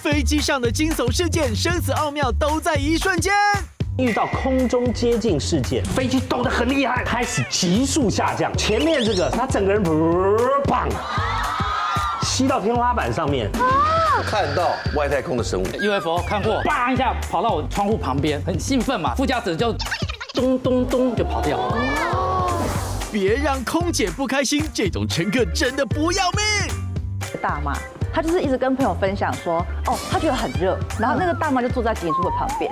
飞机上的惊悚事件、生死奥妙都在一瞬间。遇到空中接近事件，飞机抖得很厉害，开始急速下降。前面这个他整个人砰，吸到天花板上面。看到外太空的生物 UFO 看过，叭一下跑到我窗户旁边，很兴奋嘛，副驾驶就咚咚咚就跑掉了。别让空姐不开心，这种乘客真的不要命。大妈，她就是一直跟朋友分享说，哦，她觉得很热，然后那个大妈就坐在警署的旁边，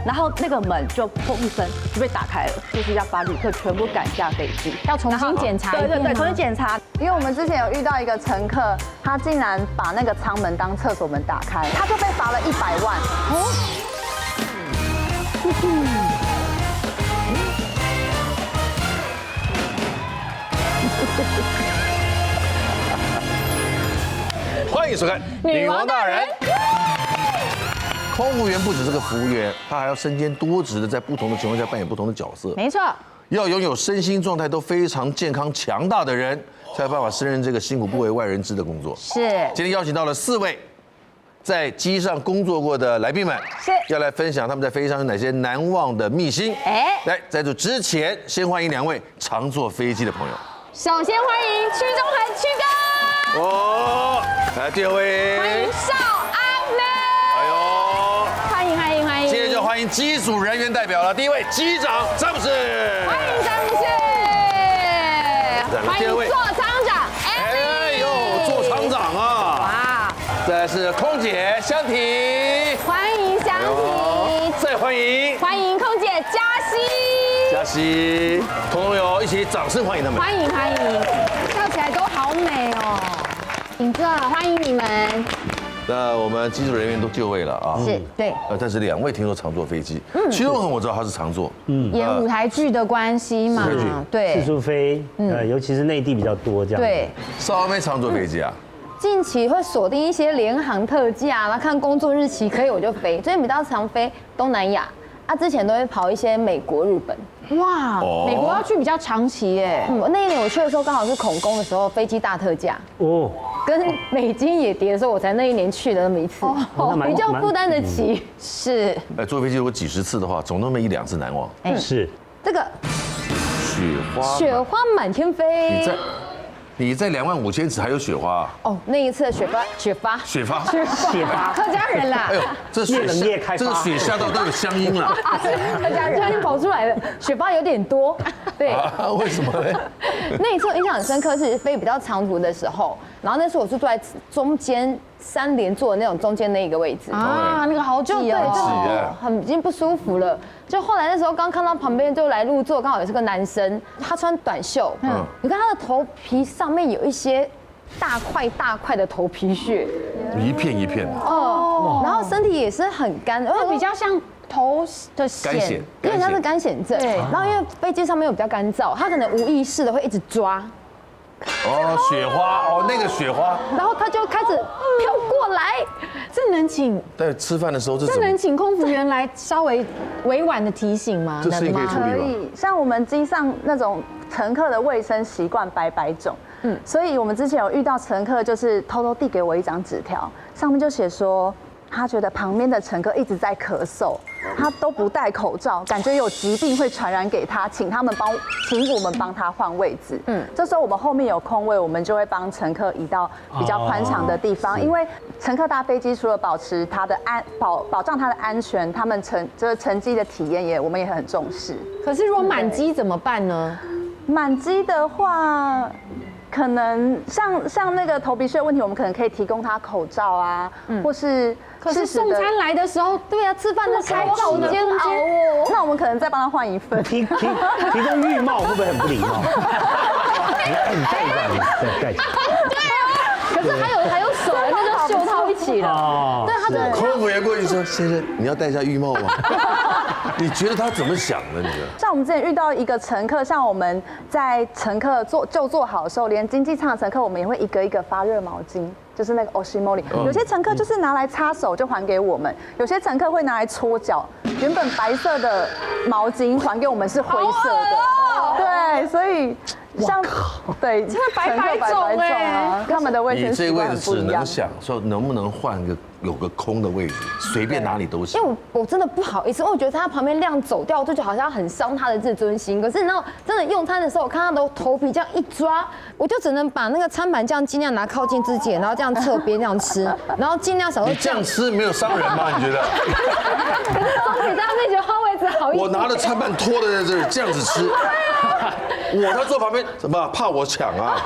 然后那个门就砰一声就被打开了，就是要把旅客全部赶下飞机，要重新检查一遍吗？对，重新检查。因为我们之前有遇到一个乘客，他竟然把那个舱门当厕所门打开，他就被罚了100万。欢迎收看《女王大人》。空服员不只是个服务员，他还要身兼多职的，在不同的情况下扮演不同的角色。没错，要拥有身心状态都非常健康强大的人，才有办法胜任这个辛苦不为外人知的工作。是。今天邀请到了4位在机上工作过的来宾们，是要来分享他们在飞机上有哪些难忘的秘辛。来，在这之前，先欢迎2位常坐飞机的朋友。首先欢迎屈中恒屈哥，哦，来第2位，欢迎邵安呢，哎呦，欢迎欢迎欢迎，接着就欢迎机组人员代表了，第1位机长詹姆斯，欢迎詹姆斯，欢迎座舱长，哎呦，座舱长啊，哇，再来是空姐香缇，欢迎香缇，再欢迎空姐嘉熙，嘉熙，统友一起掌声欢迎他们。欢迎，笑起来都好美哦，尹哥欢迎你们，那我们机组人员都就位了啊，是对，但是2位听说常坐飞机，屈中恒我知道他是常坐，演舞台剧的关系嘛，对，四处飞，尤其是内地比较多这样。对，邵安妹常坐飞机啊。近期会锁定一些联航特价，然后看工作日期可以我就飞，最近比较常飞东南亚，之前都会跑一些美国、日本。哇，美国要去比较长期耶。那一年我去的时候刚好是恐攻的时候，飞机大特价哦，跟美金也跌的时候，我才那一年去了那么一次，比较负担得起。是，坐飞机如果几十次的话，总那么1、2次难忘。是这个雪花满天飞。你在25000尺还有雪花哦，那一次的雪花，客家人啦。哎呦，这雪这个雪下到都有乡音了。客家人乡音跑出来了，雪花有点多。对，为什么呢？那一次我印象很深刻，是飞比较长途的时候，然后那时候我是坐在中间3连座的那种中间那一个位置啊，那个好挤哦，很已经不舒服了。就后来那时候刚看到旁边就来入座，刚好也是个男生，他穿短袖，你看他的头皮上面有一些大块的头皮屑，一片一片的哦，然后身体也是很干，比较像头的癣，因为他是干癣症，对，然后因为飞机上面又比较干燥，他可能无意识的会一直抓。哦，雪花哦，那个雪花，然后他就开始飘过来，这能请？在吃饭的时候，这能请空服员来稍微委婉的提醒吗？这事情可以处理吗？可以，像我们机上那种乘客的卫生习惯百种，所以我们之前有遇到乘客就是偷偷递给我一张纸条，上面就写说他觉得旁边的乘客一直在咳嗽，他都不戴口罩，感觉有疾病会传染给他，请我们帮他换位置。这时候我们后面有空位，我们就会帮乘客移到比较宽敞的地方，因为乘客搭飞机除了保持他的保障他的安全，他们乘机的体验我们也很重视。可是如果满机怎么办呢？满机的话。可能像那个头皮屑问题，我们可能可以提供他口罩啊，或是可是送餐来的时候，对啊，吃饭的时候好煎熬哦。那我们可能再帮他换一份。提供浴帽会不会很不礼貌？你戴一下，你戴。对啊，可是还有手，那就袖套一起了。对，他真的。空服员过去说：“先生，你要戴一下浴帽吗？”你觉得他怎么想的？你觉得？像我们之前遇到一个乘客，像我们在乘客坐好的时候，连经济舱的乘客，我们也会一个一个发热毛巾，就是那个 Oshimori。有些乘客就是拿来擦手就还给我们，有些乘客会拿来搓脚，原本白色的毛巾还给我们是灰色的。对，所以像对，真的百百种哎，他们的卫你这生习惯位置只很不一样能。想说能不能换有个空的位置，随便哪里都行。因为我真的不好意思，因为我觉得他旁边这样走掉，我就觉得好像很伤他的自尊心。可是你知道，真的用餐的时候，我看他的头皮这样一抓，我就只能把那个餐盘这样尽量拿靠近自己，然后这样侧边这样吃，然后尽量少。你这样吃没有伤人吗？你觉得？可是总比在他面前换位置好一点。我拿着餐盘拖的在这里，这样子吃。他坐旁边怎么怕我抢啊？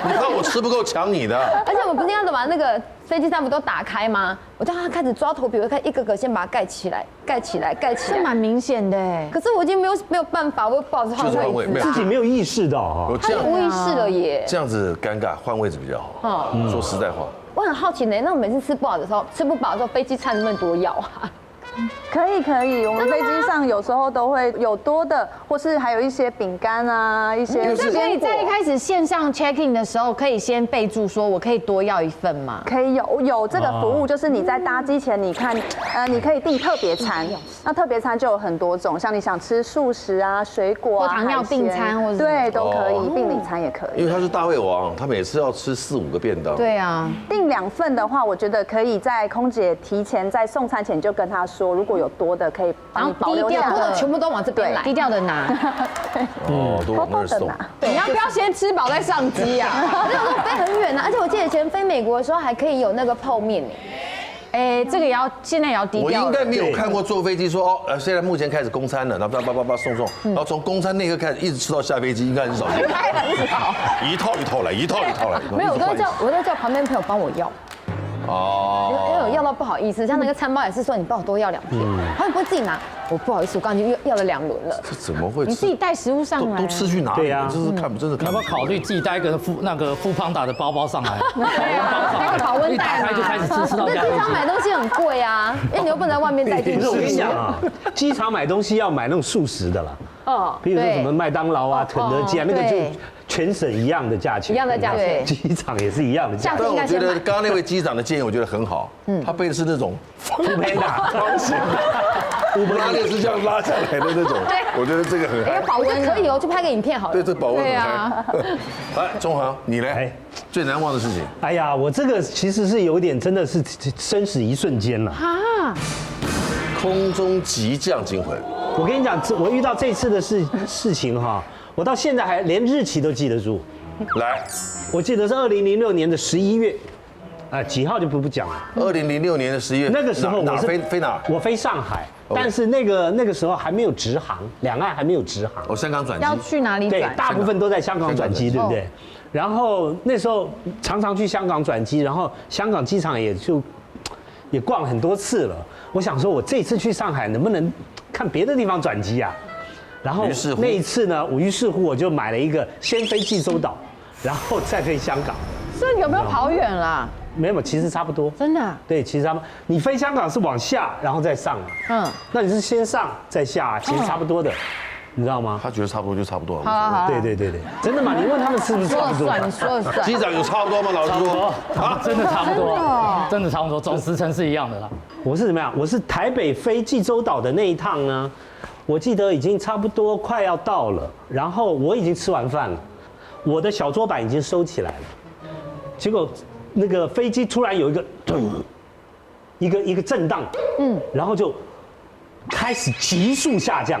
你怕我吃不够抢你的？而且我不是要把那个飞机上不都打开吗？我叫他开始抓头皮，我开一个个先把它盖起来，盖起来，盖起来。这蛮明显的哎。可是我已经没有办法，我又不好意思换位置，自己没有意识到哈。他就无意识了耶。这样子尴尬，换位置比较好。说实在话，我很好奇呢，那我每次吃不饱的时候，吃不饱的时候，飞机餐能不能多要啊？可以，我们飞机上有时候都会有多的，或是还有一些饼干啊，一些那可以坚果在一开始线上 check in 的时候，可以先备注说我可以多要一份吗？可以有这个服务，就是你在搭机前，你看，你可以订特别餐。那特别餐就有很多种，像你想吃素食啊、水果啊、或糖尿病餐或者对都可以，病理餐也可以。因为他是大胃王，他每次要吃4、5个便当。对啊，订2份的话，我觉得可以在空姐提前在送餐前就跟他说，如果有多的可以帮你保留下来，全部都往这边来，低调的拿。都往那儿送。对，你要不要先吃饱再上机啊？而且我飞很远啊，而且我记得以前飞美国的时候还可以有那个泡面哎，这个也要现在也要低调。我应该没有看过坐飞机说现在目前开始供餐了，然后叭送，然后从供餐那刻开始一直吃到下飞机，应该很少见。一套一套来，一套一套来。没有，我都叫旁边朋友帮我要。因为我要到不好意思，像那个餐包也是说你帮我多要2片，他们不会自己拿，我不好意思，我刚刚已经要了2轮了。这怎么会？你自己带食物上来，都吃去哪里？对呀，真是看，真是看。要不要考虑自己带一个富胖达的包包上来？那个保温一打袋开就开始吃到那下飞机。机场买东西很贵啊，因为你又不能在外面带进可是我跟你去。讲啊，机场买东西要买那种速食的啦，比如说什么麦当劳啊、肯德基啊，那个就全省一样的价钱，一样的价钱机场也是一样的价钱。但我觉得刚刚那位机长的建议，我觉得很好。他背的是那种Foodpanda方形的，拉链是这样拉下来的那种。我觉得这个很好。保温可以哦，就拍个影片好了。对，这保温很嗨。来，中航，你呢？最难忘的事情？哎呀，我这个其实是有点真的是生死一瞬间了。空中急降惊魂。我跟你讲，我遇到这次的事情哈，我到现在还连日期都记得住。来，我记得是2006年的11月，几号就不讲了。2006年的11月，那个时候哪我是飞哪？我飞上海，但是那个时候还没有直航，两岸还没有直航。香港转机。要去哪里对，转？大部分都在香港转机，对不对？然后那时候常常去香港转机，然后香港机场也逛很多次了。我想说，我这次去上海能不能看别的地方转机啊？然后那一次呢，于是乎我就买了一个先飞济州岛，然后再飞香港。所以有没有跑远啦？没有，其实差不多。真的？对，其实差不多。你飞香港是往下，然后再上啊。那你是先上再下，其实差不多的。你知道吗？他觉得差不多就差不多了。好，对，真的吗？你问他们是不是差不多？你说了算。机长有差不多吗？老实说，真的差不多，真的差不多，总时程是一样的啦。我是怎么样？我是台北飞济州岛的那一趟呢，我记得已经差不多快要到了，然后我已经吃完饭了，我的小桌板已经收起来了，结果那个飞机突然有一个震荡，然后就开始急速下降。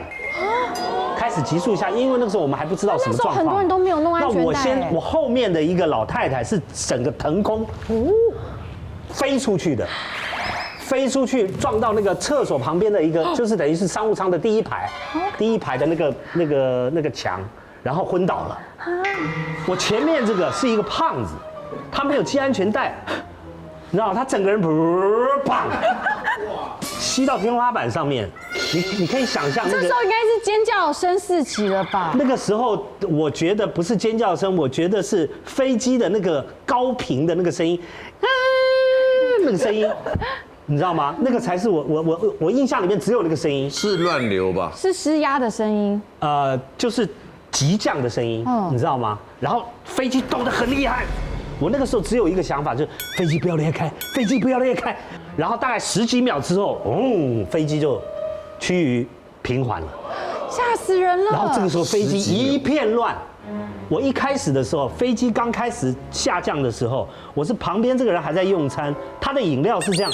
开始急速下，因为那个时候我们还不知道什么状况。很多人都没有弄安全带。那我后面的一个老太太是整个腾空飞出去的，飞出去撞到那个厕所旁边的一个，就是等于是商务舱的第一排的那个墙，然后昏倒了。我前面这个是一个胖子，他没有系安全带，你知道他整个人砰吸到天花板上面。你可以想象，这时候应该是尖叫声四起了吧？那个时候我觉得不是尖叫声，我觉得是飞机的那个高频的那个声音，那个声音，你知道吗？那个才是我印象里面只有那个声音。是乱流吧？是施压的声音。就是急降的声音，你知道吗？然后飞机抖得很厉害。我那个时候只有一个想法，就是飞机不要裂开，飞机不要裂开。然后大概10几秒之后，飞机就趋于平缓了，吓死人了。然后这个时候飞机一片乱，我一开始的时候，飞机刚开始下降的时候，我是旁边这个人还在用餐，他的饮料是这样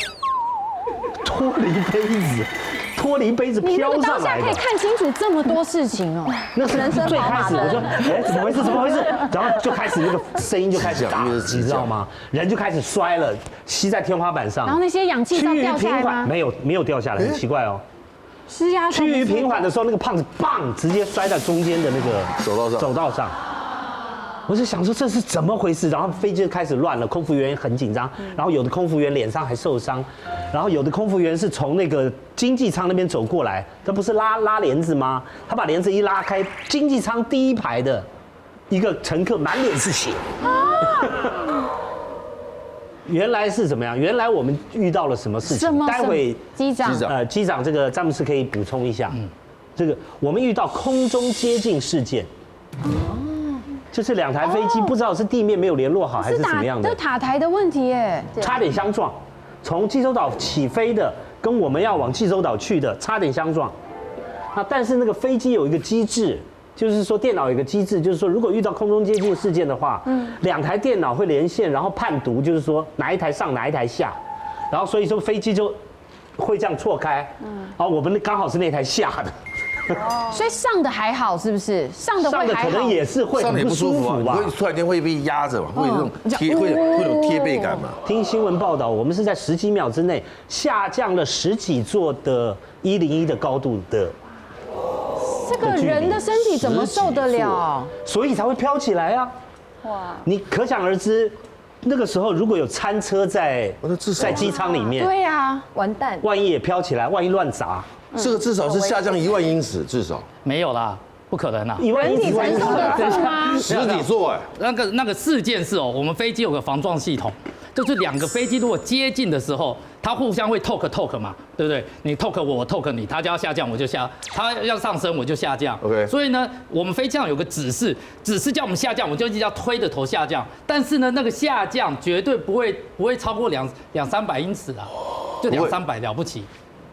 脱离杯子你那飘个当下上来的。可以看清楚这么多事情哦。那是最开始，我说，哎，怎么回事？怎么回事？然后就开始那个声音就开始打，你知道吗？人就开始摔了，吸在天花板上。然后那些氧气罩掉下来吗？没有掉下来，很奇怪哦。施压趋于平缓的时候，那个胖子棒直接摔在中间的那个走道上。我就想说这是怎么回事，然后飞机就开始乱了，空服员很紧张，然后有的空服员脸上还受伤，然后有的空服员是从那个经济舱那边走过来，他不是拉帘子吗？他把帘子一拉开，经济舱第一排的一个乘客满脸是血。原来是怎么样？原来我们遇到了什么事情？待会机长这个詹姆斯可以补充一下。这个我们遇到空中接近事件。就是2台飞机不知道是地面没有联络好还是怎么样的，这塔台的问题耶，差点相撞。从济州岛起飞的跟我们要往济州岛去的差点相撞。那但是那个飞机有一个机制，就是说电脑有一个机制，就是说如果遇到空中接近事件的话，2台电脑会连线，然后判读，就是说哪一台上哪一台下，然后所以说飞机就会这样错开。然后我们刚好是那台下的。所以上的还好是不是？上的可能也是会很不舒服吧？会突然间会被压着嘛，会有那种会有贴背感嘛。听新闻报道，我们是在10几秒之内下降了10几座的101的高度的。这个人的身体怎么受得了？所以才会飘起来啊！哇，你可想而知，那个时候如果有餐车在机舱里面，对呀，完蛋！万一也飘起来，万一乱砸。这个至少是下降1万英尺，至少没有啦，不可能啦。人体承受得住吗？实体座哎，那个事件是哦，我们飞机有个防撞系统，就是2个飞机如果接近的时候，它互相会 talk 嘛，对不对？你 talk 我talk你，它就要下降我就下，它要上升我就下降。OK。所以呢，我们飞机上有个指示叫我们下降，我们就一直要推着头下降。但是呢，那个下降绝对不会超过200-300英尺啊，就200-300了不起。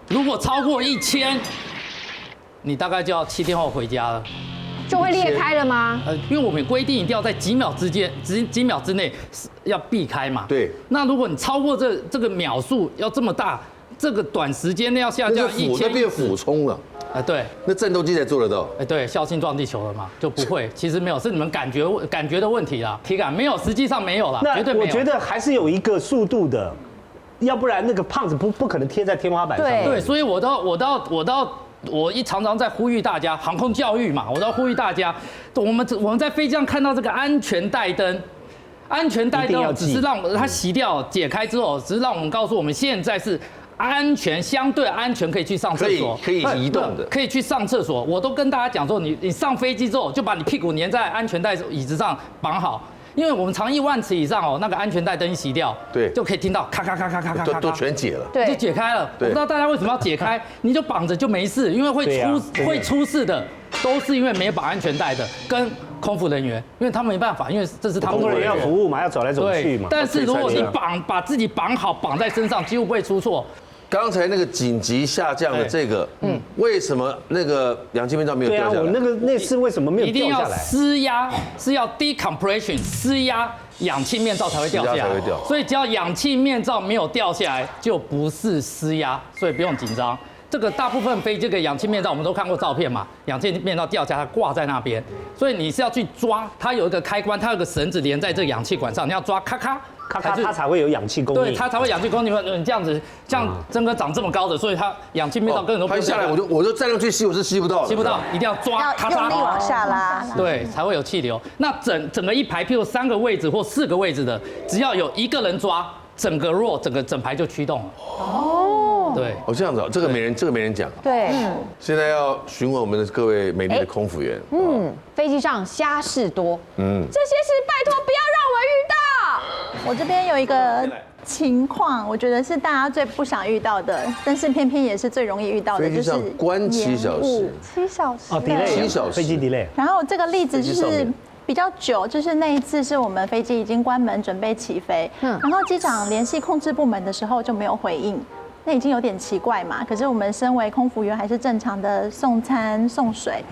如果超过1000，你大概就要7天后回家了，就会裂开了吗？因为我们规定一定要在几秒之内要避开嘛。对。那如果你超过这个秒数要这么大，这个短时间内要下降1000，那变俯冲了。对。那战斗机才做得到。对，孝心撞地球了嘛，就不会。其实没有，是你们感觉的问题啦，体感没有，实际上没有啦，绝对没有。我觉得还是有一个速度的。要不然那个胖子不可能贴在天花板上。对，所以我常常在呼吁大家航空教育嘛，我都要呼吁大家，我们在飞机上看到这个安全带灯只是让它熄掉解开之后，只是让我们告诉我们现在是相对安全，可以去上厕所，可以移动的，可以去上厕所。我都跟大家讲说，你上飞机之后就把你屁股粘在安全带椅子上绑好。因为我们长1万尺以上哦，那个安全带灯一熄掉，对，就可以听到咔咔咔咔咔咔，都全解了，对，就解开了。我不知道大家为什么要解开，你就绑着就没事，因为会出事的都是因为没有绑安全带的，跟空服人员，因为他们没办法，因为这是他们空服人员要服务嘛，要走来走去嘛。但是如果你把自己绑好，绑在身上，几乎不会出错。刚才那个紧急下降的这个，为什么那个氧气面罩没有掉下来？对啊，我那次为什么没有掉下来？一定要施压，是要 decompression 施压，氧气面罩才会掉下来。所以只要氧气面罩没有掉下来，就不是施压，所以不用紧张。这个大部分飞这个氧气面罩，我们都看过照片嘛，氧气面罩掉下来，它挂在那边，所以你是要去抓，它有一个开关，它有个绳子连在这个氧气管上，你要抓，咔咔。它才会有氧气供应，对，它才会氧气供应。你这样子，像曾哥长这么高的，所以他氧气面罩根本都不拍下来，我就站上去吸，我是吸不到的，吸不到，一定要抓，要用力往下拉，对，才会有气流。那整个一排，譬如3个位置或4个位置的，只要有1个人抓，整个整排就驱动了。哦，对，这样子，这个没人讲。对，现在要询问我们的各位美丽的空服员。飞机上瞎事多，这些事拜托不要让我遇到。我这边有一个情况，我觉得是大家最不想遇到的，但是偏偏也是最容易遇到的，就是关7小时，7小时哦 ，delay 7小时飞机 delay。然后这个例子就是比较久，就是那一次是我们飞机已经关门准备起飞，然后机长联系控制部门的时候就没有回应，那已经有点奇怪嘛。可是我们身为空服员还是正常的送餐送水，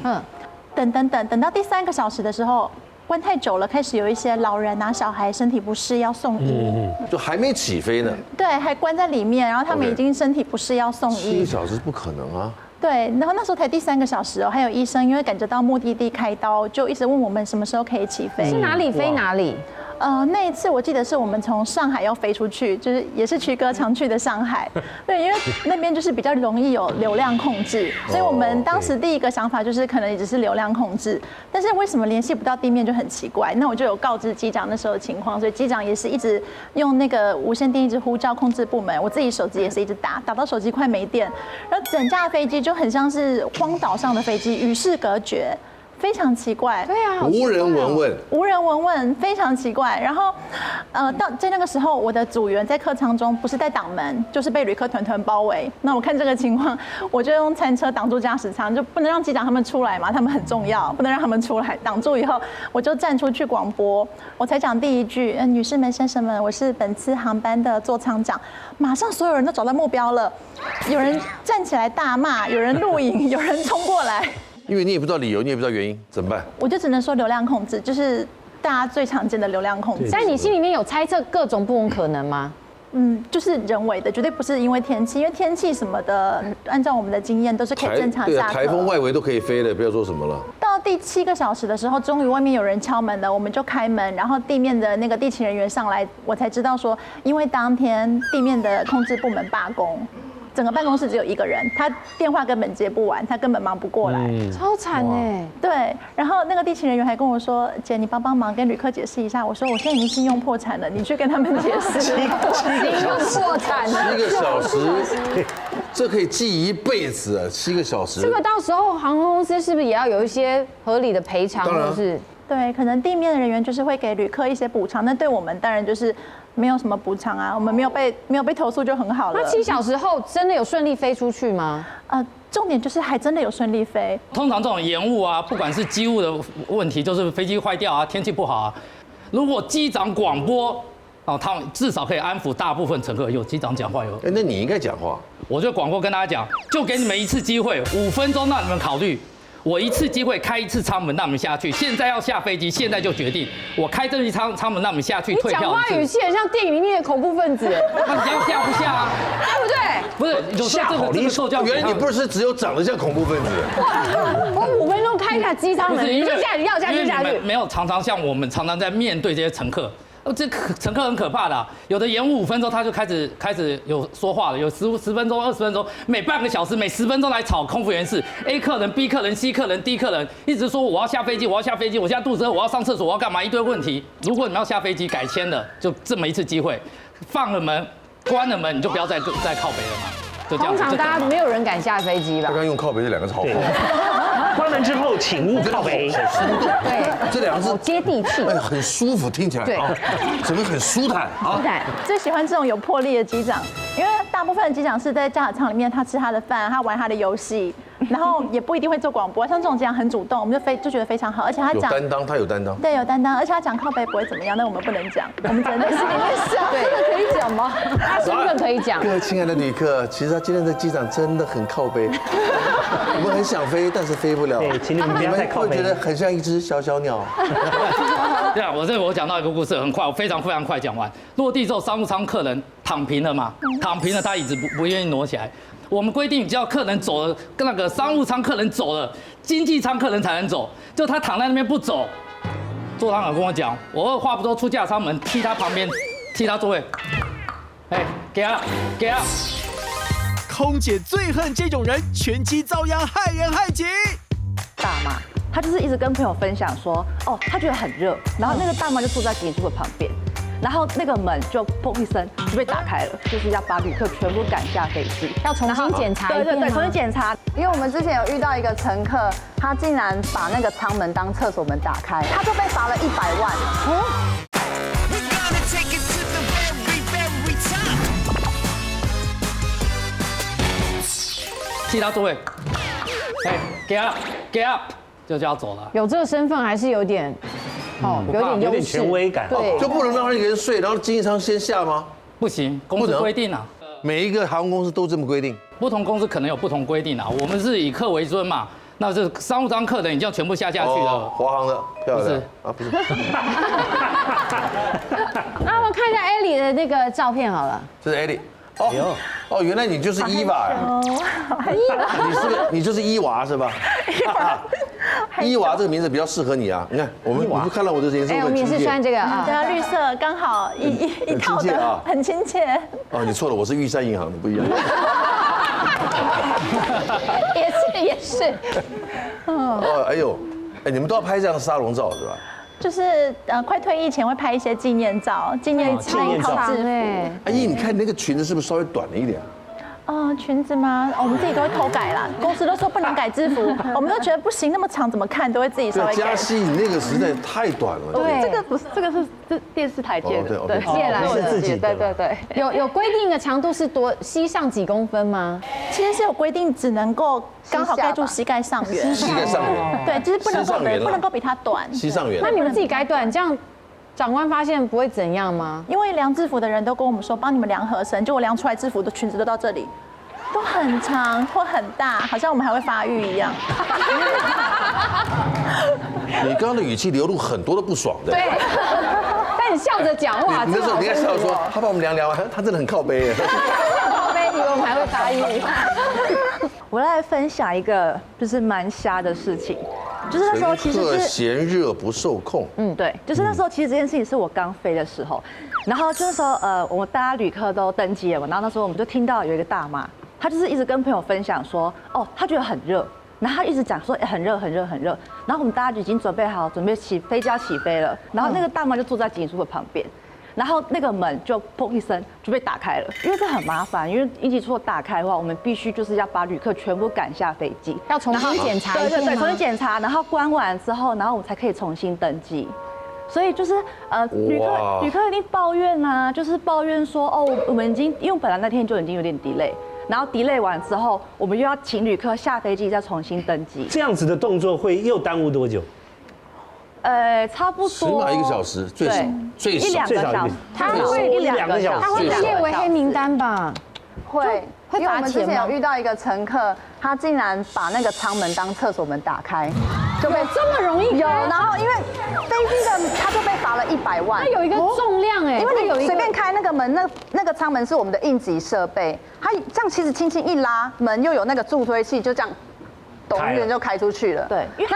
等到第3个小时的时候，关太久了，开始有一些老人啊、小孩身体不适要送医，就还没起飞呢。对，还关在里面，然后他们已经身体不适要送7医个。小时不可能啊。对，然后那时候才第3个小时哦，还有医生因为赶着到目的地开刀，就一直问我们什么时候可以起飞。是哪里飞哪里？那一次我记得是我们从上海要飞出去，就是也是曲哥常去的上海。对，因为那边就是比较容易有流量控制，所以我们当时第一个想法就是可能也只是流量控制，但是为什么联系不到地面就很奇怪。那我就有告知机长那时候的情况，所以机长也是一直用那个无线电一直呼叫控制部门，我自己手机也是一直打到手机快没电，然后整架飞机就很像是荒岛上的飞机，与世隔绝。非常奇怪，对啊，无人闻问，无人闻问，非常奇怪。然后，在那个时候，我的组员在客舱中不是在挡门，就是被旅客团团包围。那我看这个情况，我就用餐车挡住驾驶舱，就不能让机长他们出来嘛，他们很重要，不能让他们出来。挡住以后，我就站出去广播，我才讲第一句：女士们、先生们，我是本次航班的座舱长。马上所有人都找到目标了，有人站起来大骂，有人录影，有人冲过来。因为你也不知道理由，你也不知道原因，怎么办？我就只能说流量控制，就是大家最常见的流量控制。在你心里面有猜测各种不同可能吗？就是人为的，绝对不是因为天气，因为天气什么的，按照我们的经验都是可以正常对啊，下课。台风外围都可以飞的，不要说什么了。到第7个小时的时候，终于外面有人敲门了，我们就开门，然后地面的那个地勤人员上来，我才知道说，因为当天地面的控制部门罢工。整个办公室只有1个人，他电话根本接不完，他根本忙不过来，超惨哎。对，然后那个地勤人员还跟我说：“姐，你帮忙跟旅客解释一下。”我说：“我现在已经信用破产了，你去跟他们解释。”信用破产了7个小时，这可以记一辈子啊！7个小时，这个到时候航空公司是不是也要有一些合理的赔偿，当然或是？对，可能地面的人员就是会给旅客一些补偿，那对我们当然就是没有什么补偿啊，我们没有被投诉就很好了。那7小时后真的有顺利飞出去吗？重点就是还真的有顺利飞。通常这种延误啊，不管是机务的问题，就是飞机坏掉啊，天气不好啊，如果机长广播，他们至少可以安抚大部分乘客。有机长讲话有，那你应该讲话。我就广播跟大家讲，就给你们1次机会，5分钟让你们考虑。我1次机会开1次舱门让你们下去，现在要下飞机，现在就决定。我开这一舱门让你们下去，退票。你讲话语气很像电影里面的恐怖分子，那你要下不下啊？对不对？不是，有时候这个受教。原来你不是只有长得像恐怖分子。我5分钟开一下机舱门，你就下去，要下去下去。没有常常像我们常常在面对这些乘客。这乘客很可怕的啊，有的延误5分钟他就开始有说话了，有10分钟、20分钟，每半个小时、每10分钟来吵空服员室 ，A 客人、B 客人、C 客人、D 客人，一直说我要下飞机，我要下飞机，我现在肚子饿，我要上厕所，我要干嘛，一堆问题。如果你们要下飞机改签了，就这么1次机会，放了门、关了门，你就不要再靠北了嘛。就这样通常大家没有人敢下飞机吧刚？刚用靠北这2个字好好。关门之后，请勿靠北。对，这2个字好接地气。哎，很舒服，听起来对啊，整个很舒坦啊。最喜欢这种有魄力的机长，因为大部分的机长是在驾驶舱里面，他吃他的饭，他玩他的游戏，然后也不一定会做广播。像这种机长很主动，我们就觉得非常好，而且他讲有担当，他有担当。对，有担当，而且他讲靠北不会怎么样，但我们不能讲，我们只能在心里面想。真的可以讲吗？他身份可以讲。各位亲爱的旅客，其实他今天的机长真的很靠北，我们很想飞，但是飞不了。对，请你们不要再靠北。会觉得很像一只小小鸟。对啊，我讲到一个故事，很快，我非常快讲完。落地之后，商务舱客人躺平了嘛，躺平了，他椅子不愿意挪起来。我们规定，只要客人走了，跟那个商务舱客人走了，经济舱客人才能走。就他躺在那边不走，座舱长跟我讲，我二话不说出驾舱门，踢他旁边，踢他座位，哎，给他。空姐最恨这种人，拳击遭殃，害人害己。大妈，她就是一直跟朋友分享说，哦，她觉得很热，然后那个大妈就坐在给座的旁边，然后那个门就砰一声就被打开了，就是要把旅客全部赶下飞机，要重新检查一遍吗？对，重新检查。因为我们之前有遇到一个乘客，他竟然把那个舱门当厕所门打开，他就被罚了100万。踢他座位，哎，get up，就叫他走了。有这个身份还是有点，有点优势，权威感。对，就不能让一个人睡，然后经济舱先下吗？不行，公司规定啊。每一个航空公司都这么规定。不同公司可能有不同规定啊。我们是以客为尊嘛，那这商务舱客人已经全部下去了。华航的漂亮啊，不是。那我们看一下 Ellie 的那个照片好了。这是 Ellie。哦，原来你就是伊娃，你就是伊娃是吧？伊娃这个名字比较适合你啊！你看，你就看到我的颜色我们也是穿这个啊，对啊，绿色刚好一套的，很亲切。哦，你错了，我是玉山银行的，不一样。也是。哦，哎呦，你们都要拍这样的沙龙照是吧？就是快退役前会拍一些纪念照，纪念那一套制服。阿姨，你看那个裙子是不是稍微短了一点？裙子吗？我们自己都会偷改啦。公司都说不能改制服，我们都觉得不行，那么长怎么看都会自己稍微改。嘉熙，你那个实在太短了。对，这个不是，这个是电视台借的，对，借来是自己的。对。有规定的长度是多膝上几公分吗？其实是有规定，只能够刚好盖住膝盖上缘。膝盖上缘。对，就是不能够比它短。膝上缘。那你们自己改短，这样长官发现不会怎样吗？因为量制服的人都跟我们说，帮你们量合身，结果量出来制服的裙子都到这里。都很长或很大，好像我们还会发育一样。你刚刚的语气流露很多的不爽的。对，但你笑着讲话，你那时候你应该笑说，他把我们量完，他真的很靠背。靠背，以为我们还会发育。我来分享一个就是蛮瞎的事情，就是那时候其实是嫌热不受控。对，就是那时候其实这件事情是我刚飞的时候，然后就那时候我们大家旅客都登机了嘛，然后那时候我们就听到有一个大妈。他就是一直跟朋友分享说，他觉得很热，然后他一直讲说，很热，很热，很热。然后我们大家就已经准备好，准备飞机要起飞了。然后那个大妈就坐在紧急出口旁边，然后那个门就砰一声就被打开了。因为这很麻烦，因为紧急出口打开的话，我们必须就是要把旅客全部赶下飞机，要重新检查一遍吗？对，重新检查，然后关完之后，然后我们才可以重新登机。所以就是旅客一定抱怨啊，就是抱怨说，我们已经因为本来那天就已经有点 delay。然后 delay 完之后，我们又要请旅客下飞机再重新登机。这样子的动作会又耽误多久？差不多起码1个小时，最少1-2个小时。他会1-2个小时，他会列为黑名单吧？会，因为我们之前有遇到一个乘客，他竟然把那个舱门当厕所门打开，就被这么容易有，然后因为飞机的他就被罚了100万。它有一个重量因为你随便开那个门，那个舱门是我们的应急设备，它这样其实轻轻一拉，门又有那个助推器，就这样，咚一声就开出去了。对，因为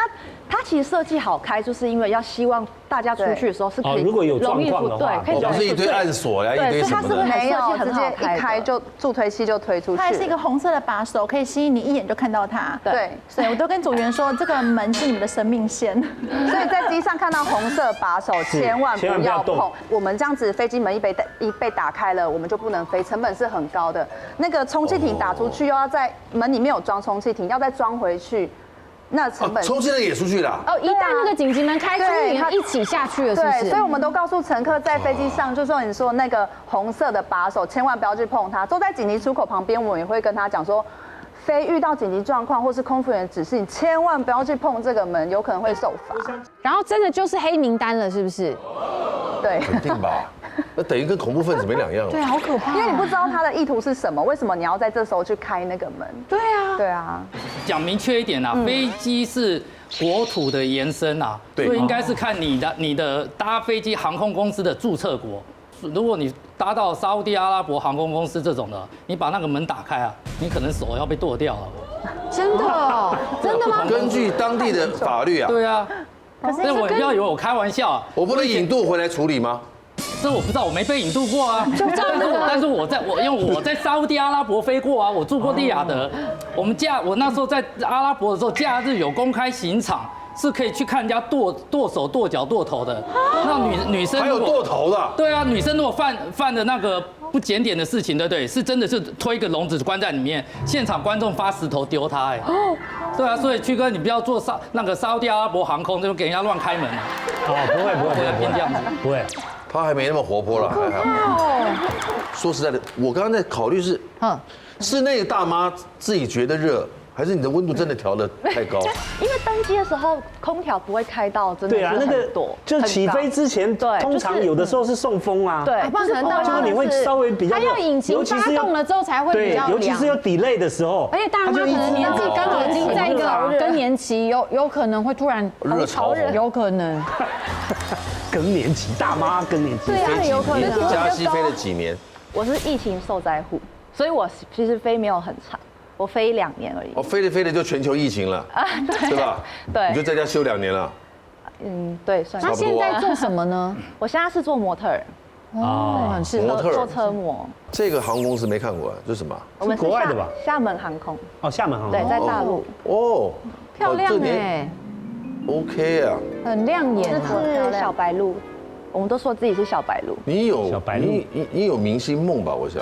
它其实设计好开，就是因为要希望大家出去的时候是可以如果有状况的话，对，不是一堆按锁呀，一堆什么的。没有，直接一开就助推器就推出去。它还是一个红色的把手，可以吸引你一眼就看到它。对，所以我都跟组员说，这个门是你们的生命线。所以在机上看到红色把手，千万不要碰。我们这样子飞机门一被打开了，我们就不能飞，成本是很高的。那个充气艇打出去，又要在门里面有装充气艇，要再装回去。那成本充气的也出去了。一旦那个紧急门开出，你们一起下去了，是不是？对，所以我们都告诉乘客，在飞机上，就说你说那个红色的把手，千万不要去碰它。坐在紧急出口旁边，我们也会跟他讲说，飞遇到紧急状况或是空服员指示，你千万不要去碰这个门，有可能会受罚。然后真的就是黑名单了，是不是？对，肯定吧。那等于跟恐怖分子没两样。对，好可怕。因为你不知道他的意图是什么，为什么你要在这时候去开那个门？对啊。讲明确一点啊，飞机是国土的延伸啊，所以应该是看你的搭飞机航空公司的注册国。如果你搭到沙烏地阿拉伯航空公司这种的，你把那个门打开啊，你可能手要被剁掉了。真的哦？真的吗？根据当地的法律啊。对啊。可是我不要以为我开玩笑啊，我不能引渡回来处理吗？这我不知道，我没被引渡过啊。但是因为我在沙烏地阿拉伯飞过啊，我住过利雅得。我那时候在阿拉伯的时候，假日有公开刑场，是可以去看人家剁手、剁脚、剁头的。那女生还有剁头的？对啊，女生如果犯的那个不检点的事情，对不对？是真的是推一个笼子关在里面，现场观众发石头丢他对啊，所以曲哥你不要坐沙烏地阿拉伯航空，就给人家乱开门啊。不会变这样子，不会。他还没那么活泼了，还好。说实在的，我刚刚在考虑是那个大妈自己觉得热，还是你的温度真的调得太高？因为登机的时候空调不会开到真的是对啊，那个很多，就是起飞之前，对通常有的时候是送风啊。对，不然可能到就是你会稍微比较，它要引擎发动了之后才会比较凉，尤其是有 delay 的时候，而且大妈可能年纪刚好已经在一个更年期，有可能会突然热潮红，有可能。更年期，大妈更年期。对啊，有可能。嘉熙飞了几年？我是疫情受灾户，所以我其实飞没有很长，我飞2年而已。哦，飞着就全球疫情了，对吧？对，你就在家休2年了。嗯，对，算是。那现在做什么呢？我现在是做模特儿，很适合。做车模。这个航空公司没看过，这是什么？我们是国外的吧？厦门航空。哦，厦门航空。对，在大陆。哦，漂亮哎。 OK 啊，很亮眼啊。是小白鹿，我们都说自己是小白鹿。你有小白鹿，你有明星梦吧？我想。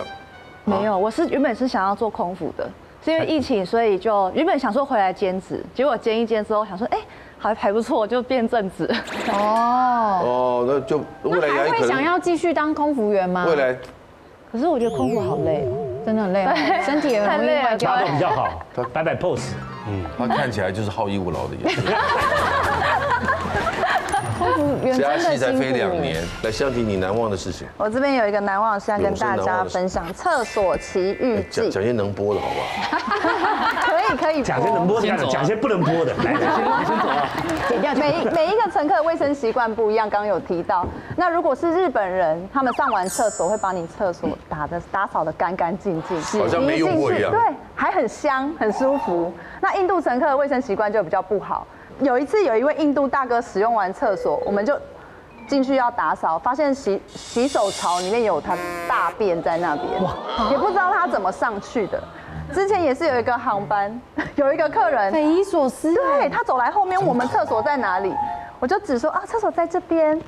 没有，我原本是想要做空服的，是因为疫情，所以就原本想说回来兼职，结果兼一兼之后想说，哎，还不错，就变正职。哦，那就未来还会想要继续当空服员吗？未来。可是我觉得空服好累哦，真的很累，身体也很容易坏掉。他都比较好，他摆 pose。他看起来就是好逸恶劳的样子。空服员真的辛苦。嘉熙才飞2年，来香缇你难忘的事情。我这边有一个难忘的事要跟大家分享，厕所奇遇记。讲些能播的好不好？可以。讲些能播的，讲些不能播的。来，你先走啊。每一个乘客的卫生习惯不一样，刚刚有提到。那如果是日本人，他们上完厕所会把你厕所打扫得干干净净，好像没用过一样。对，还很香，很舒服。那印度乘客的卫生习惯就比较不好。有一次，有一位印度大哥使用完厕所，我们就进去要打扫，发现洗手槽里面有他大便在那边，也不知道他怎么上去的。之前也是有一个航班，有一个客人匪夷所思，对他走来后面，问我们厕所在哪里，我就只说啊，厕所在这边。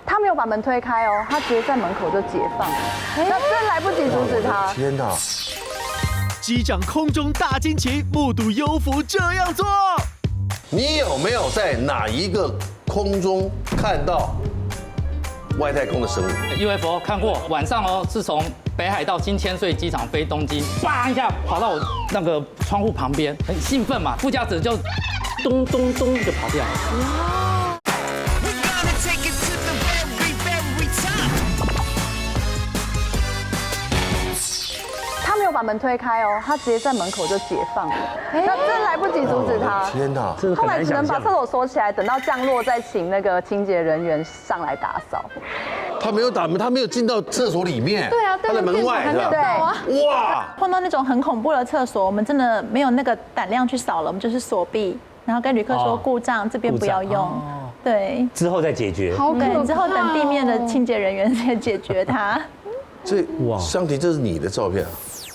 他没有把门推开哦，他直接在门口就解放了，那真来不及阻止他。天哪！机长空中大惊奇，目睹优福这样做。你有没有在哪一个空中看到外太空的生物 ？UFO 看过，晚上哦是从北海道新千岁机场飞东京，叭一下跑到我那个窗户旁边，很兴奋嘛，副驾驶就咚咚咚就跑掉了。他没有把门推开哦，他直接在门口就解放了，那真来不及阻止他。天哪！后来只能把厕所锁起来，等到降落再请那个清洁人员上来打扫。他没有打门，他没有进到厕所里面。对啊，他在门外是吧？对。哇！碰到那种很恐怖的厕所，我们真的没有那个胆量去扫了，我们就是锁闭，然后跟旅客说故障，这边不要用。对，之后再解决。对，之后等地面的清洁人员再解决它。这哇，香缇，这是你的照片啊？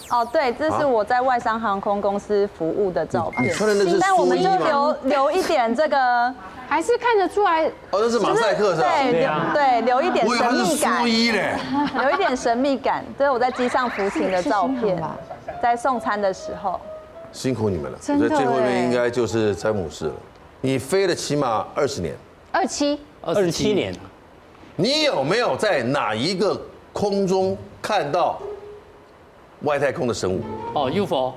哦，对，这是我在外商航空公司服务的照片。你穿的那是但我们就蓑衣吗？留一点这个，还是看得出来。哦，那是马赛克是吧？对，留一点我以为他是神秘感。蓑衣嘞，留一点神秘感。这是我在机上服勤的照片，在送餐的时候。辛苦你们了。所以最后面应该就是詹姆士了。你飞了起码20年。27年。你有没有在哪一个空中看到外太空的生物？哦，UFO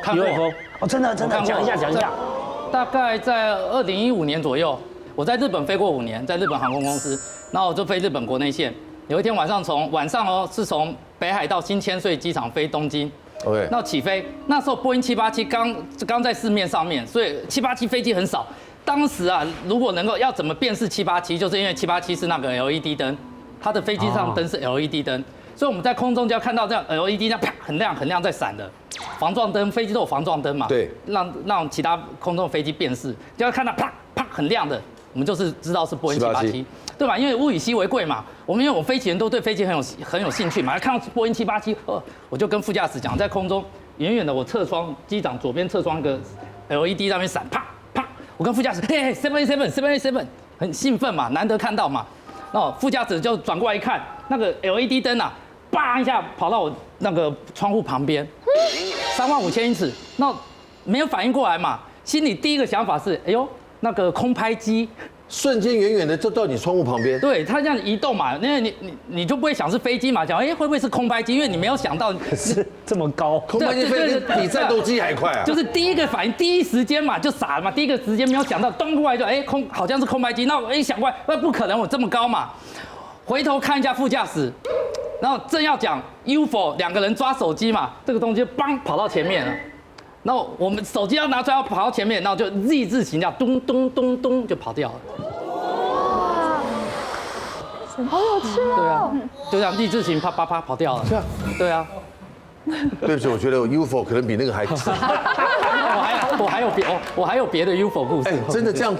看过。UFO 哦，真的讲一下。大概在2015年左右，我在日本飞过5年，在日本航空公司，然后我就飞日本国内线。有一天晚上是从北海道新千岁机场飞东京。OK， 那起飞那时候波音787刚在市面上面，所以787飞机很少。当时啊，如果能够要怎么辨识787，就是因为787是那个 LED 灯，它的飞机上灯是 LED 灯，所以我们在空中就要看到这样 LED 这样啪很亮在闪的，防撞灯，飞机都有防撞灯嘛，对，让其他空中的飞机辨识，就要看到啪很亮的，我们就是知道是波音787，对吧？因为物以稀为贵嘛，因为我们飞行员都对飞机很有兴趣嘛，看到波音787，我就跟副驾驶讲，在空中远远的我侧窗机长左边侧窗一个 LED 在那边闪，啪。我跟副驾驶，嘿 787，很兴奋嘛，难得看到嘛。那副驾驶就转过来一看，那个 LED 灯啊，叭一下跑到我那个窗户旁边，35000英尺，那没有反应过来嘛，心里第一个想法是，哎呦，那个空拍机，瞬间远远的就到你窗户旁边。对，它这样移动嘛，因为你就不会想是飞机嘛，讲会不会是空拍机？因为你没有想到，这么高，空拍机飞得比战斗机还快啊！就是第一个反应，第一时间嘛，就傻了嘛，第一个时间没有想到，咚过来就好像是空拍机，那我想过来，不可能，我这么高嘛，回头看一下副驾驶，然后正要讲 UFO， 2个人抓手机嘛，这个东西砰跑到前面了，然后我们手机要拿出来要跑到前面，然后就 Z 字形这样咚咚咚咚就跑掉了。好有趣哦！对啊，就这样 Z 字形啪啪啪跑掉了。这样，对啊。对不起，我觉得 UFO 可能比那个还。我还有别的 UFO 故事。真的这样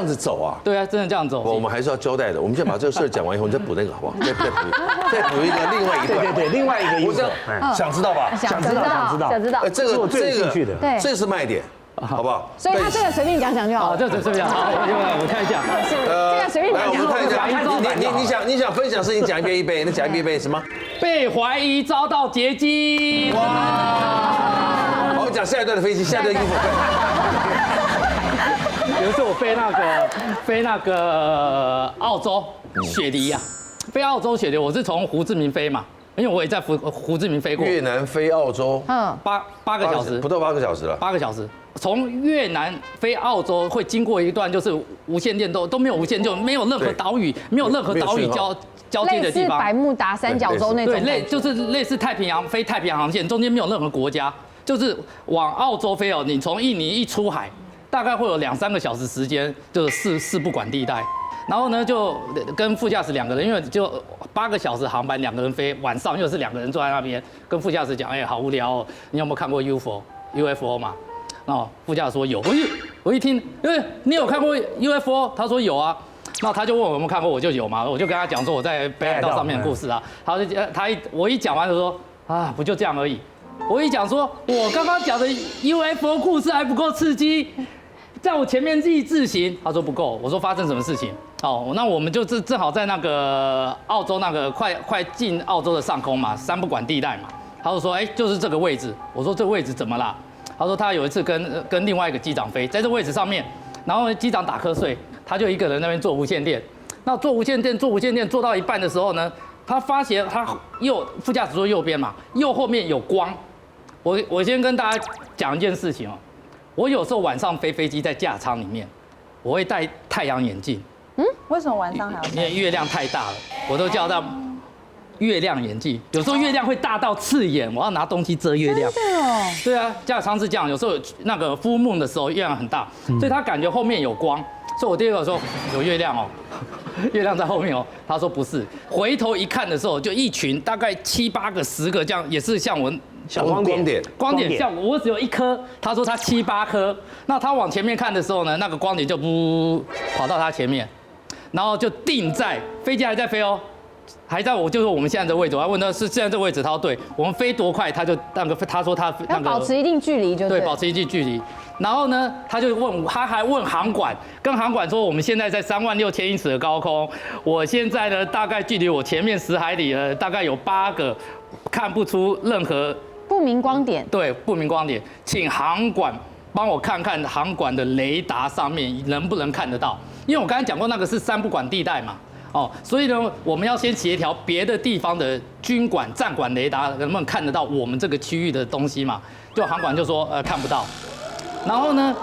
子走啊？对啊，真的这样走。我们还是要交代的。我们先把这个事儿讲完以后，你再补那个好不好？再补一个另外一段。对，另外一个 UFO，想知道吧？想知道。这个我最有兴趣的，对，这是卖点。好不好？所以他这个随便讲讲就好。这随便讲。好，我看一下。这个随便讲讲。我们看一下，你想分享事情讲一遍一倍，那讲一遍一倍什么？被怀疑遭到劫机。哇！好，我讲下一段的飞机，下一段 UFO。有一次我飞那个澳洲雪梨呀，飞澳洲雪梨，我是从胡志明飞嘛。因为我也在胡志明飞过。越南飞澳洲，8个小时，不到8个小时了。8个小时，从越南飞澳洲会经过一段就是无线电都没有无线，就没有任何岛屿，没有任何岛屿交接的地方。类似百慕达三角洲那种。对，就是类似太平洋飞太平洋航线，中间没有任何国家，就是往澳洲飞哦。你从印尼一出海，大概会有2-3个小时时间，就是四不管地带。然后呢，就跟副驾驶2个人，因为就8个小时航班，2个人飞，晚上又是2个人坐在那边，跟副驾驶讲，好无聊哦，你有没有看过 UFO 嘛？哦，副驾驶说有，我一听，你有看过 UFO？ 他说有啊，那他就问我有没有看过，我就有嘛，我就跟他讲说我在北海道上面的故事啊，我一讲完就说不就这样而已，我一讲说我刚刚讲的 UFO 故事还不够刺激。在我前面自行，他说不够，我说发生什么事情？那我们就正好在那个澳洲那个快进澳洲的上空嘛，3不管地带嘛。他就说，就是这个位置。我说这个位置怎么啦？他说他有一次跟另外一个机长飛，在这位置上面，然后机长打瞌睡，他就一个人那边做无线电。那做无线电做到一半的时候呢，他发现他副驾驶座右边嘛，右后面有光。我先跟大家讲一件事情哦。我有时候晚上飞飞机在驾舱里面，我会戴太阳眼镜。为什么晚上还要戴？因为月亮太大了，我都叫它月亮眼镜。有时候月亮会大到刺眼，我要拿东西遮月亮。真的哦。对啊，驾舱是这样。有时候那个full moon的时候，月亮很大，所以他感觉后面有光。所以我第二个说有月亮哦，月亮在后面哦。他说不是，回头一看的时候，就一群大概7、8个、10个这样，也是像我。小光点像我只有1颗，他说他7、8颗，那他往前面看的时候呢，那个光点就跑到他前面，然后就定在飞机还在飞哦，还在就是我们现在的位置。我还问他是现在这个位置，他说对，我们飞多快，他说他那个保持一定距离就对，保持一定距离。然后呢，他还问航管，跟航管说我们现在在36000英尺的高空，我现在呢大概距离我前面10海里大概有8个看不出任何。不明光点，对，不明光点，请航管帮我看看航管的雷达上面能不能看得到，因为我刚才讲过那个是3不管地带嘛，所以呢，我们要先协调别的地方的军管、战管雷达能不能看得到我们这个区域的东西嘛，就航管就说看不到，然后呢，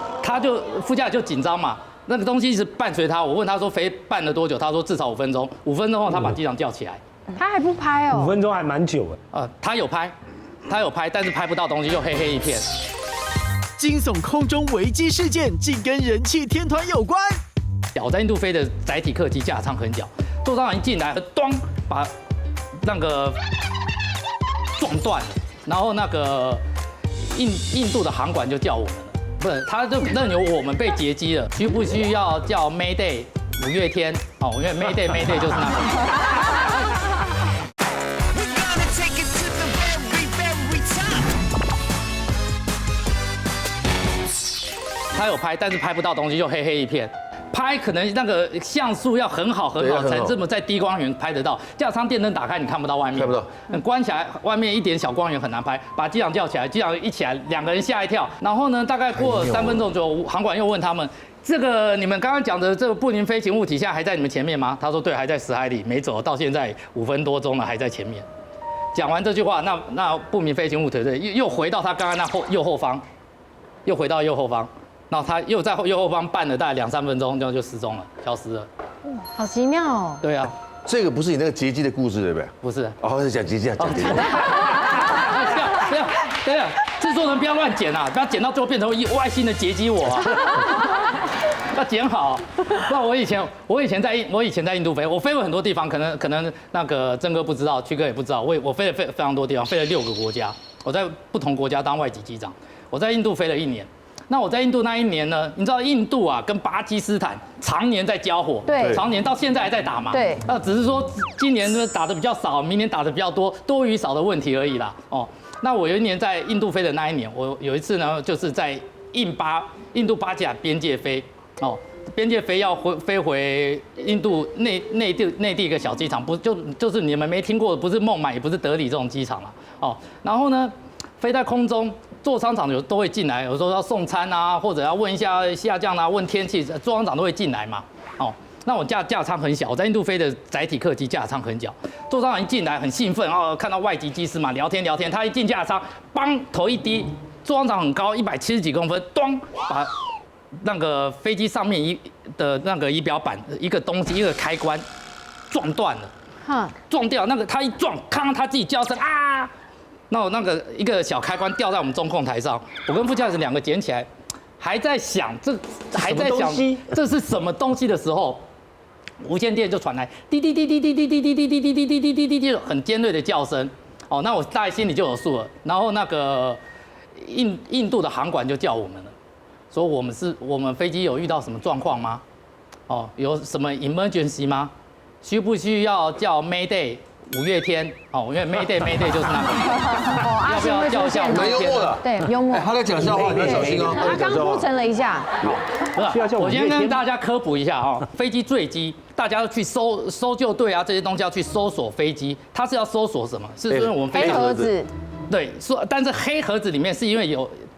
副驾就紧张嘛，那个东西一直伴随他，我问他说飞伴了多久，他说至少5分钟，5分钟后他把机长叫起来，他还不拍哦， 5分钟还蛮久的，他有拍，但是拍不到东西，就黑一片。惊悚空中危机事件竟跟人气天团有关。我在印度飞的载体客机架舱很小，座舱一进来，咚，把那个撞断了，然后那个印度的航管就叫我们了，不是，他就任由我们被劫机了，需不需要叫 Mayday 5月天？因为 Mayday 就是那个。他有拍，但是拍不到东西，就黑一片。拍可能那个像素要很好才这么在低光源拍得到。架舱电灯打开，你看不到外面，看不到。关起来，外面一点小光源很难拍。把机长叫起来，机长一起来，2个人吓一跳。然后呢，大概过了3分钟左右，航管又问他们：这个你们刚刚讲的这个不明飞行物体，现在还在你们前面吗？他说对，还在10海里，没走，到现在5分多钟了，还在前面。讲完这句话，那不明飞行物腿又回到他刚刚那右后方，又回到右后方，然后他又在右后方绊了大概2-3分钟，就失踪了，消失了。好奇妙哦。对啊，这个不是你那个劫机的故事对不对？不是。哦，是讲劫机啊，讲劫机。对啊，制作人不要乱剪啊，不要剪到最后变成外星的劫机我啊。要剪好。那我以前在印度飞，我飞过很多地方，可能那个曾哥不知道，曲哥也不知道，我飞了非常多地方，飞了6个国家，我在不同国家当外籍机长。我在印度飞了1年。那我在印度那一年呢？你知道印度啊跟巴基斯坦常年在交火，对，常年到现在还在打嘛。对，那只是说今年呢打的比较少，明年打的比较多，多与少的问题而已啦。哦，那我有一年在印度飞的那一年，我有一次呢就是在印度巴基亚边界飞，哦，边界飞要飞回印度内地一个小机场，不就是你们没听过的，不是孟买也不是德里这种机场了。哦，然后呢飞在空中。座舱长都会进来，有时候要送餐啊，或者要问一下下降啊，问天气，座舱长都会进来嘛。哦，那我驾舱很小，我在印度飞的载体客机驾舱很小，座舱长一进来很兴奋，看到外籍机师嘛，聊天，他一进驾舱，邦头一低，座舱长很高，170几公分，咚，把那个飞机上面的那个仪表板一个东西一个开关撞断了，撞掉，那个他一撞，看他自己叫声啊。那我那个一个小开关掉在我们中控台上，我跟副驾驶2个捡起来，还在想这是什么东西的时候，无线电就传来滴滴滴滴滴滴滴滴滴滴滴滴滴滴滴滴很尖锐的叫声。哦，那我大概心里就有数了。然后那个印度的航管就叫我们了，说我们飞机有遇到什么状况吗？哦，有什么 emergency 吗？需不需要叫 Mayday？5月天，哦，因为 Mayday 就是那个，要不要叫一下？蛮幽默的，对，幽默。他在讲笑话，你要小心哦。他刚铺陈了一下，我先跟大家科普一下哦，飞机坠机，大家要去搜救队啊这些东西要去搜索飞机，它是要搜索什么？是因为我们飞机黑盒子，对，但是黑盒子里面是因为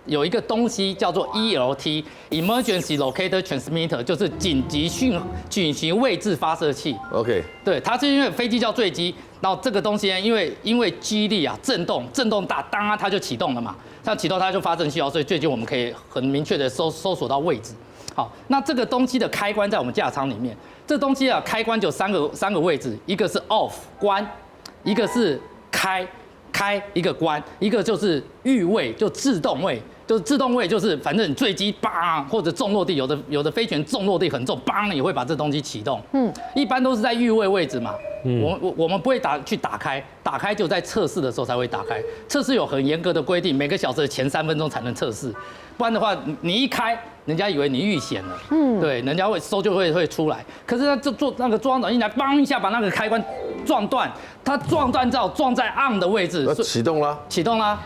有一个东西叫做 ELT Emergency Locator Transmitter， 就是紧急位置发射器。OK， 对，它是因为飞机叫坠机，然后这个东西呢，因为机力啊震动大，当然它就启动了嘛，它启动它就发生信号，所以最近我们可以很明确的搜索到位置。好，那这个东西的开关在我们驾舱里面，这东西啊开关就三个位置，一个是 off 关，一个是开一个关，一个就是预位就自动位。就是自动位，就是反正你坠机砰或者重落地，有的飞权重落地很重，砰也会把这东西启动。一般都是在预位置嘛。我们不会去打开，打开就在测试的时候才会打开。测试有很严格的规定，每个小时的前3分钟才能测试，不然的话你一开，人家以为你遇险了。对，人家会搜救会出来。可是他那个座舱长一来，砰一下把那个开关撞断，他撞断之后撞在 on 的位置，启动了。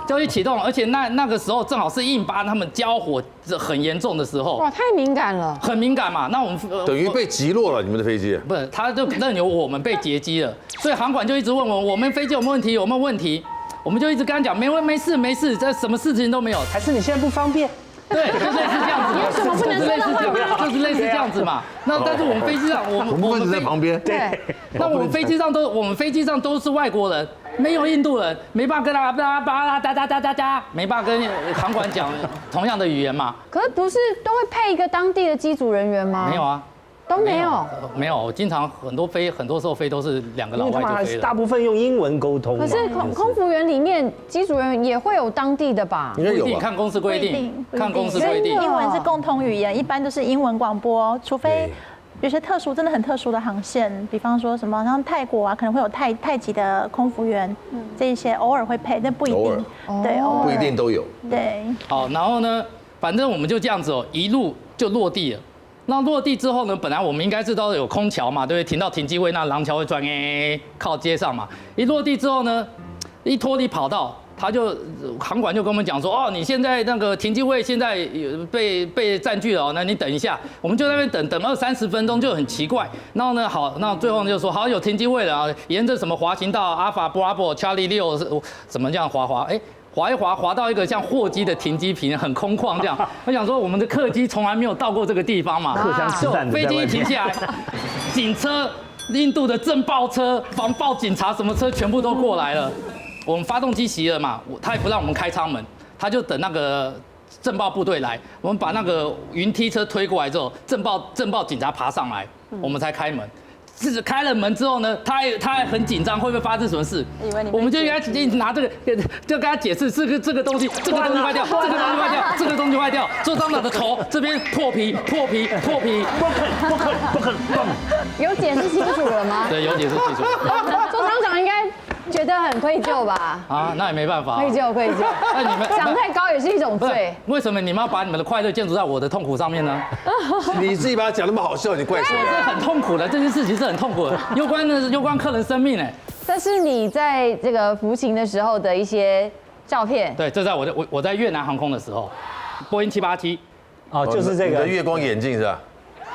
就一启动，而且那个时候正好是印巴他们交火很严重的时候，哇，太敏感了，很敏感嘛。那我们等于被击落了，你们的飞机不是，他就任由我们被劫机了，所以航管就一直问我们飞机有没有问题，有没有问题，我们就一直跟他讲没事，这什么事情都没有。还是你现在不方便？对，就类似这样子。有什么不能说的话？就是类似这样子嘛。那但是我们飞机上，我们在旁边。对。那我们飞机上都是外国人。没有印度人，没办法跟他没办法跟航管讲同样的语言嘛。可是不是都会配一个当地的机组人员吗？没有啊，都没有。没有，我经常很多时候飞都是2个老外就飞了。大部分用英文沟通。可是空服员里面机组人员也会有当地的吧？应该有吧？看公司规定，看公司规定。英文是共同语言，一般都是英文广播，除非。有些真的很特殊的航线，比方说什么像泰国啊，可能会有太极的空服员，这一些偶尔会配，但不一定，对，不一定都有。对。好，然后呢，反正我们就这样子哦，一路就落地了。那落地之后呢，本来我们应该是都有空桥嘛，对不对？停到停机位，那廊桥会转靠街上嘛。一落地之后呢，一脱离跑道。航管就跟我们讲说，哦，你现在那个停机位现在被占据了，那你等一下，我们就在那边等20-30分钟，就很奇怪。然后呢，好，那最后就说好有停机位了啊，沿着什么滑行道 Alpha Bravo Charlie 6怎么这样滑，滑一滑到一个像货机的停机坪，很空旷这样。我想说，我们的客机从来没有到过这个地方嘛，荷枪实弹的飞机一停下来，警车印度的震爆车、防爆警察什么车全部都过来了。我们发动机熄了嘛，他也不让我们开舱门，他就等那个震爆部队来。我们把那个云梯车推过来之后，震爆警察爬上来，我们才开门。是开了门之后呢，他还很紧张，会不会发生什么事？我们就跟他拿这个，就跟他解释这个东西坏掉，这个东西坏掉，周厂长的头这边破皮，不肯。有解释清楚了吗？对，有解释清楚。周厂长应该觉得很愧疚吧？啊，那也没办法。愧疚。那你们长太高也是一种罪。为什么你们要把你们的快乐建筑在我的痛苦上面呢？你自己把它讲那么好笑，你怪谁？这很痛苦的，这件事情是很痛苦的，攸关客人生命哎。这是你在这个服刑的时候的一些照片。对，这在我在越南航空的时候，波音787。哦，就是这个。你的月光眼镜是吧？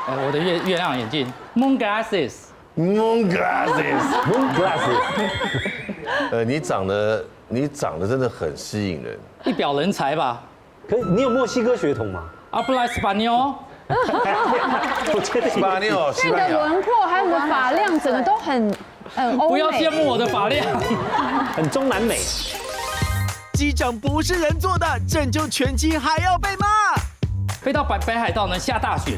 我的月亮眼镜 ，Moon Glasses。你长得真的很吸引人，一表人才吧？可是你有墨西哥血统吗？Habla español。我觉得Español，你的轮廓还有你的发量，整个都很欧美。不要羡慕我的发量，很中南美。机长不是人做的，拯救全机还要被骂。飞到北海道呢，下大雪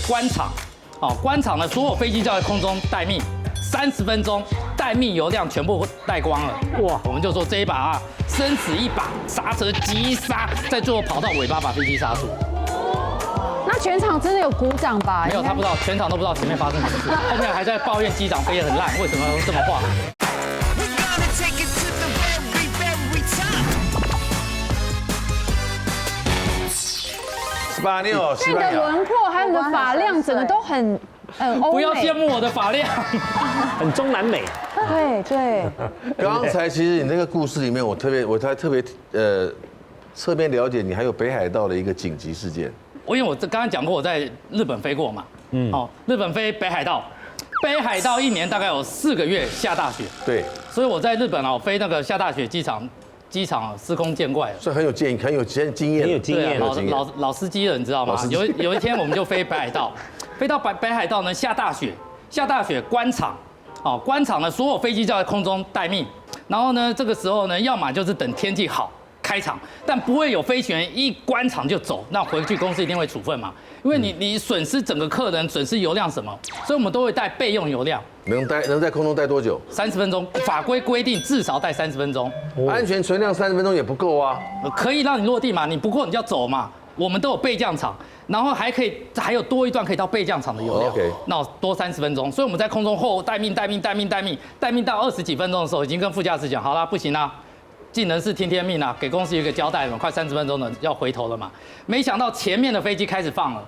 关场。关场呢，所有飞机就在空中待命，30分钟，待命油量全部带光了。哇，我们就说这一把生死一把，刹车急刹，在最后跑到尾巴把飞机刹住。那全场真的有鼓掌吧？没有，他不知道，全场都不知道前面发生什么事，后面还在抱怨机长飞得很烂，为什么要用这么话？那你的轮廓还有你的发量，整个都很欧美。不要羡慕我的发量，很中南美。对。刚才其实你那个故事里面，我才特别侧面了解你还有北海道的一个紧急事件。因为我刚刚讲过我在日本飞过嘛，日本飞北海道1年大概有4个月下大雪，对，所以我在日本飞那个下大雪机场司空见惯了，所以很有经验，老司机了，你知道吗？有一天我们就飞北海道，飞到北海道呢下大雪关场，关场呢所有飞机就在空中待命，然后呢这个时候呢要么就是等天气好开场，但不会有飞行员一关场就走，那回去公司一定会处分嘛，因为你损失整个客人，损失油量什么，所以我们都会带备用油量。能在空中待多久？30分钟，法规规定至少带30分钟。安全存量30分钟也不够啊。可以让你落地嘛，你不够你就要走嘛。我们都有备降场，然后还有多一段可以到备降场的油量。那多30分钟，所以我们在空中后待命到20几分钟的时候，已经跟副驾驶讲，好啦，不行啦。尽人事听天命啊，给公司一个交代嘛，快30分钟了，要回头了嘛。没想到前面的飞机开始放了，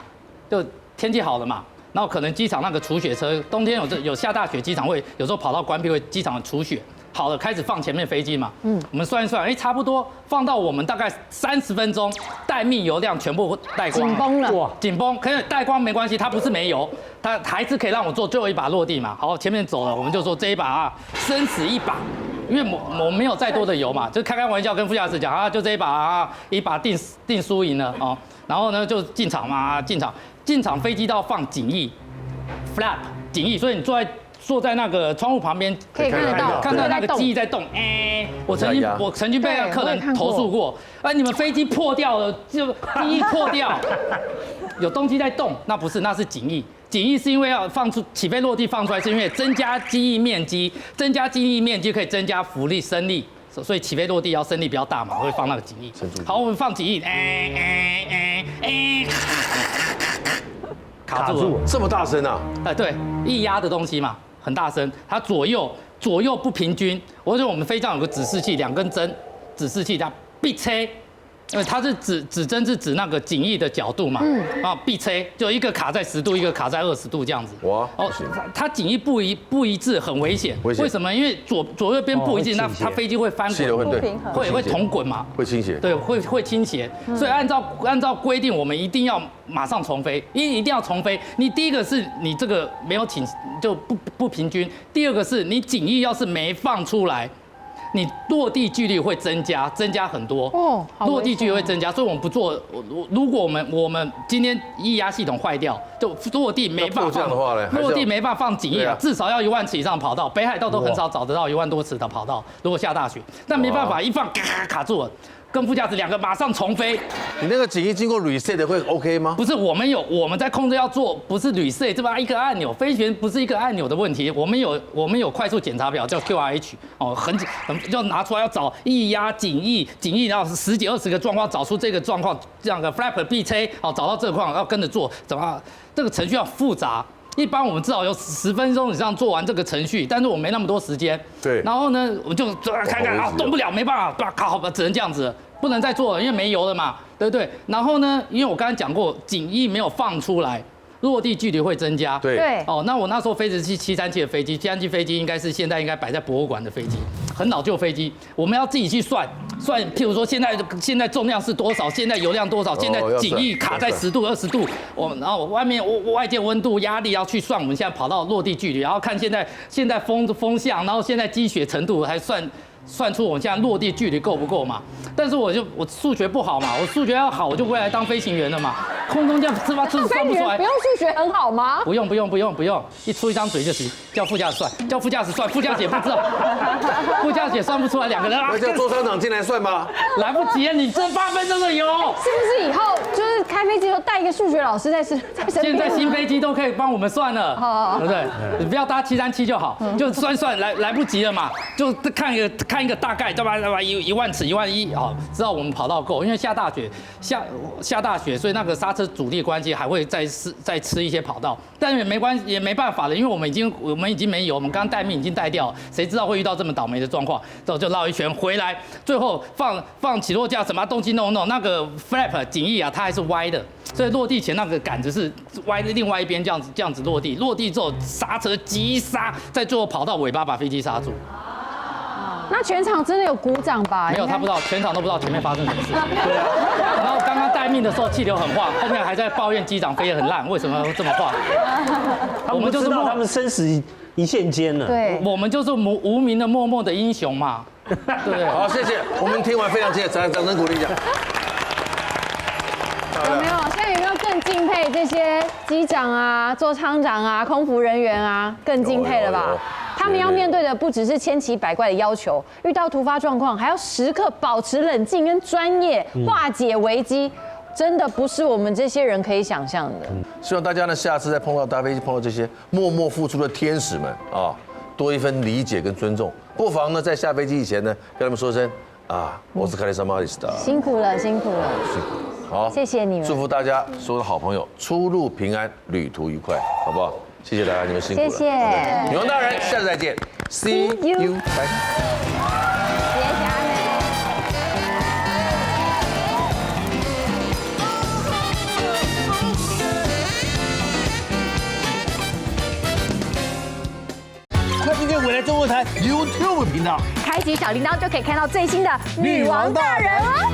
就天气好了嘛，然后可能机场那个除雪车，冬天有下大雪，机场会有时候跑到关闭会机场除雪，好了开始放前面飞机嘛。我们算一算，差不多放到我们大概30分钟，待命油量全部带光，紧绷了。哇，紧绷，可以带光没关系，它不是没油，它还是可以让我做最后一把落地嘛。好，前面走了，我们就说这一把生死一把。因为我没有再多的油嘛，就开玩笑跟副驾驶讲就这一把一把定输赢了哦。然后呢就进场嘛，进场飞机到放警翼 ，flap 警翼，所以你坐在那个窗户旁边可以看到那个机翼在动。我曾经被客人投诉过，你们飞机破掉了，就机翼破掉，有东西在动，那不是，那是警翼。警翼是因为要放出起飞落地放出来，是因为增加机翼面积可以增加浮力升力，所以起飞落地要升力比较大嘛，会放那个警翼。好，我们放警翼，卡住了，这么大声啊？对，液压的东西嘛，很大声，它左右不平均。我说我们飞机上有个指示器，2根针，指示器它必车。因为它是指针是指那个警翼的角度嘛，必车就一个卡在10度，一个卡在20度这样子。哇，它警翼不一致，很危险。为什么？因为左右边不一致，那它飞机会翻滚，会同滚嘛，会倾斜。对，会倾斜。所以按照规定，我们一定要马上重飞，一定要重飞。你第一个是你这个没有倾就不平均，第二个是你警翼要是没放出来。你落地距离会增加很多哦，落地距离会增加，所以我们不做。如果我们今天液压系统坏掉，就落地没办法落地没办法放紧液啊，至少要1万尺以上跑道，北海道都很少找得到1万多尺的跑道，如果下大雪，但没办法一放卡住了。跟副驾驶2个马上重飞，你那个紧急经过 reset 会 OK 吗？不是，我们在控制要做，不是 reset 这么一个按钮，飞行员不是一个按钮的问题，我们有快速检查表叫 QRH 哦，要拿出来要找液压、紧液，然后10几20个状况找出这个状况，这样的 flap 闭吹哦，找到这个况要跟着做，怎么这个程序要复杂。一般我们至少有10分钟以上做完这个程序，但是我没那么多时间。对。然后呢，我就看啊，动不了，没办法，靠，只能这样子，不能再做了，因为没油了嘛，对不对？然后呢，因为我刚才讲过，紧液没有放出来，落地距离会增加。对。哦，那我那时候飞的是737的飞机，737飞机现在应该摆在博物馆的飞机，很老旧飞机，我们要自己去算，譬如说现在重量是多少，现在油量多少，现在紧液卡在10度20度，然后外界温度压力要去算，我们现在跑到落地距离，然后看现在风向，然后现在积雪程度，还算出我现在落地距离够不够嘛？但是我数学不好嘛，我数学要好，我就未来当飞行员了嘛。空中这样算不出来。不用数学很好吗？不用，一出一张嘴就行。叫副驾驶算，副驾驶也不知道，副驾驶也算不出来2个人啊。那叫座舱长进来算吗？来不及了，你这8分钟的油。是不是以后就是开飞机的时候带一个数学老师在身边？现在新飞机都可以帮我们算了，对不对？你不要搭737就好，就算来不及了嘛，就看一个大概，对吧？1万尺1万1啊，知道我们跑道够，因为下大雪，所以那个刹车阻力关系还会再吃一些跑道，但也没关系，也没办法了，因为我们已经没油，我们刚待命已经待掉，谁知道会遇到这么倒霉的状况？就绕一圈回来，最后放起落架什么东西弄，那个 flap 紧液啊，它还是歪的，所以落地前那个杆子是歪的，另外一边这样子落地之后刹车急刹，在最后跑到尾巴把飞机刹住。那全场真的有鼓掌吧？没有，他不知道，全场都不知道前面发生什么事。对啊。然后刚刚待命的时候气流很晃，后面还在抱怨机长飞得很烂，为什么这么晃？我们就知道他们生死一线间了。对，我们就是无名的默默的英雄嘛。对不对？好，谢谢，我们听完非常谢谢，掌声鼓励一下。有没有？现在有没有更敬佩这些机长啊、座舱长啊、空服人员啊？更敬佩了吧？他们要面对的不只是千奇百怪的要求，遇到突发状况还要时刻保持冷静跟专业，化解危机，真的不是我们这些人可以想象的。希望大家呢，下次再搭飞机碰到这些默默付出的天使们啊，多一份理解跟尊重。不妨呢，在下飞机以前呢，跟他们说声啊，我是卡利萨马里斯的，辛苦了。好，谢谢你们，祝福大家所有的好朋友出入平安，旅途愉快，好不好？谢谢大家，你们辛苦了。谢谢女王大人，下次再见 ，See you， 拜。快订阅未来中文台 YouTube 频道，开启小铃铛就可以看到最新的女王大人哦。